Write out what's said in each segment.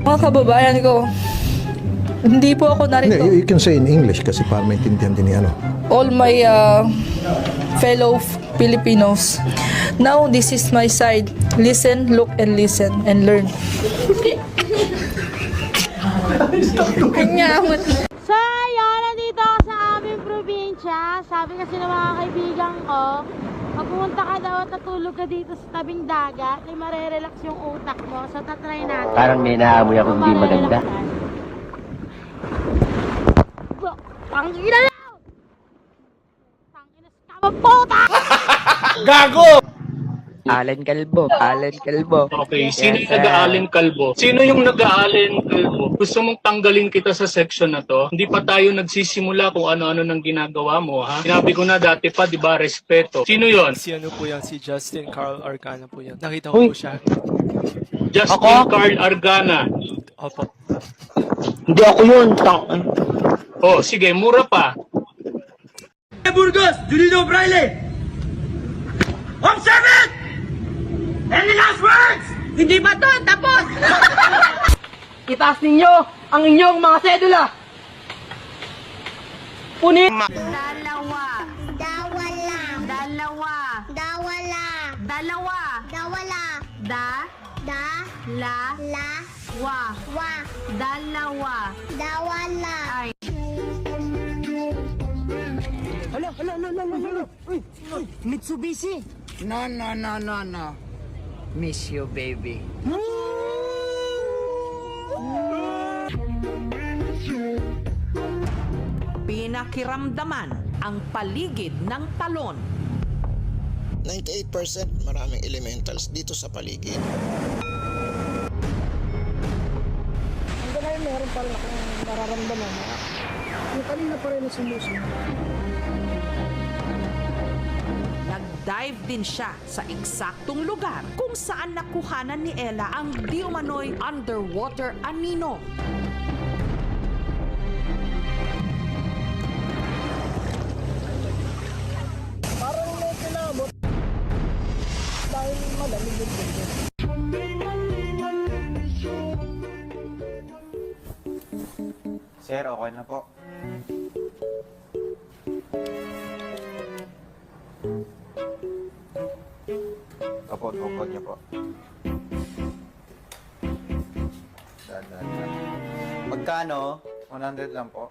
Mga kababayan ko, hindi po ako narito. You can say in English kasi para maintindihan din ni ano. All my fellow Filipinos, now this is my side. Listen, look, and listen, and learn. So, ayun, nandito ako sa aming probinsya. Sabi kasi ng mga kaibigan ko, pag pumunta ka daw at natulog ka dito sa tabing dagat, ay marerelax yung utak mo. So, tatry natin. Parang may naamoy ako hindi maganda. Ang ina na! Ang ina sa puta! Gago! Allen Calvo. Allen Calvo. Okay, sino yung nag-aalin kalbo? Sino yung nag-aalin kalbo? Gusto mong tanggalin kita sa section na to? Hindi pa tayo nagsisimula kung ano-ano nang ginagawa mo, ha? Sinabi ko na dati pa, di ba, respeto. Sino yon? Si ano po yan, si Justin Carl Arcana po yan. Nakita ko po siya. Justin Carl Argana. Opo. Hindi ako yun. Oh, sige, mura pa. Burgos! Julino Braille! Observe it! Any last words? Hindi ba to? Tapos! Itaas ninyo ang inyong mga sedula! Punin! Dalawa. Dawala. Dalawa. Dawala. Dalawa. Dawala. Da. La. Wa. Dalawa. Dawala. Ay. Mitsubishi! No. Miss you, baby. Pinakiramdaman ang paligid ng talon. 98% maraming elementals dito sa paligid. Hanggang ngayon meron pa rin akong nararamdaman na yung kanina pa rin na sumusunod. Nag-dive din siya sa eksaktong lugar kung saan nakuhanan ni Ella ang di umano'y underwater anino. Parang may kinabot dahil malamig yung bundok. Sir, okay na po. Opo, tukod niyo po. Dan. Magkano? 100 lang po.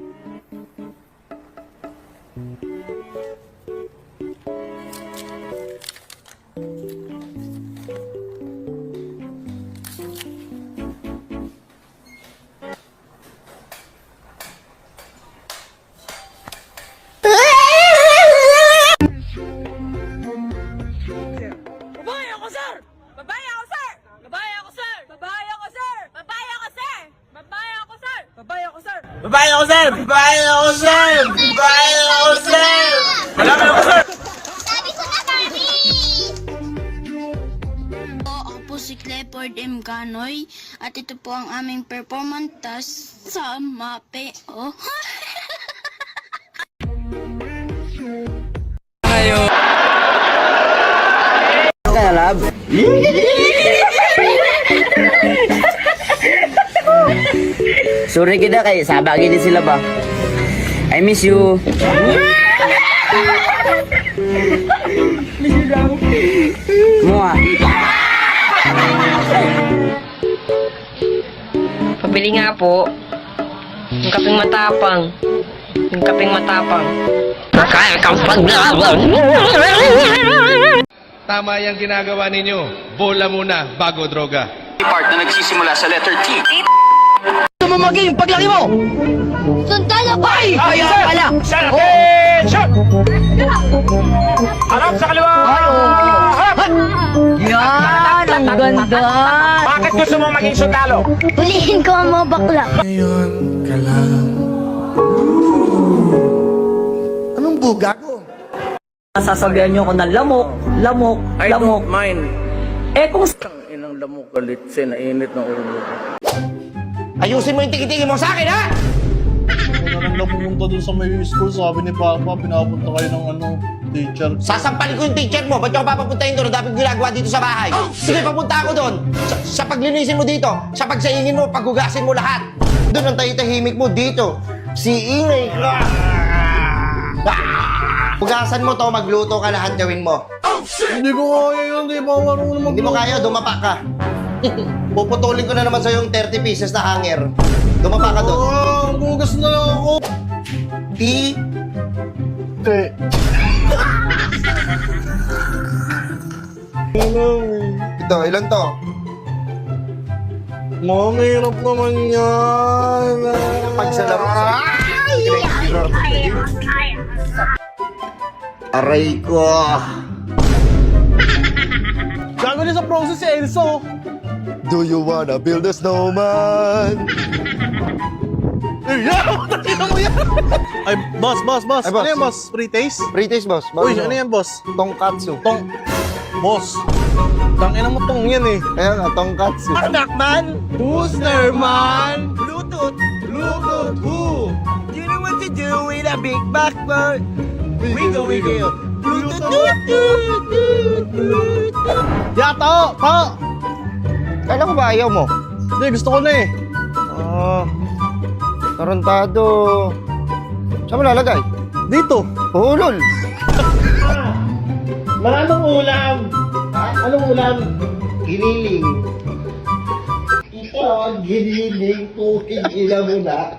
Babae ako, sir! Malami ako, sir! Sabi ko na, Barbie! Ako po si Clifford M. Ganoy at ito po ang aming performance task sa MAPE. Oh. Kaya, love? Sorry kita kay sabagi din sila ba? I miss you. Mua. Pabili nga po. Yung kaping matapang. Yung kaping matapang. Kaya kang Tama yung ginagawa ninyo. Bola muna bago droga. Part na nagsisimula sa letter T. Gusto mo maging paglaki mo? Sundalo ba? Ay! Kaya pala! Sir, attention! Harap sa kaliwa! Harap! Yan! Ang ganda! Bakit gusto mo maging sundalo? Hulihin ko ang mga bakla. Ngayon ka lang. Anong bugago? Sasabihan niyo ko na lamok. I don't mind. Eh kung Inang lamok galit siya, nainit ng ulo. Ayusin mo yung tiki-tiki mo sa akin, ha? Nung pumunta dun sa may school, sabi ni Papa, pinapunta kayo ng Teacher. Sasampalin ko yung teacher mo. Ba't yung papapuntahin doon? Ang dapat ginagawa dito sa bahay. Sige, papunta ako doon. Sa paglinisin mo dito, sa pagsahingin mo, paghugasin mo lahat. Doon ang tahimik mo dito. Si ingay ka. Hugasan mo to, magluto ka lahat gawin mo. Hindi ko kaya yun. Hindi pa marunong Hindi mo kaya, dumapa ka. Puputulin ko na naman sa yung 30 pieces na hanger. Dumapa ka doon. Bugas na lang ako. Ito, ilan to? Mahirap naman yan. Pagsalaro sa... Aray ko. Gagawin sa process si Enzo. Do you wanna build a snowman? Ay, boss. Ay, boss. Ano yan, boss? Free taste? Free taste, boss. Uy, ano yan, boss? Tongkatsu. Boss. Tangina mo tong yan eh. Ayan nga, tongkatsu. Nakman! Booster man! Bluetooth! Who? You know what to do with a big backbone? Wiggle! Bluetooth! Ya, to! Kala ko ba ayaw mo? Hindi, gusto ko na eh. Tarantado. Saan mo lalagay? Dito. Hulol. Anong ulam? Anong ulam? Giniling. Ito, giniling ko. Ina mo na.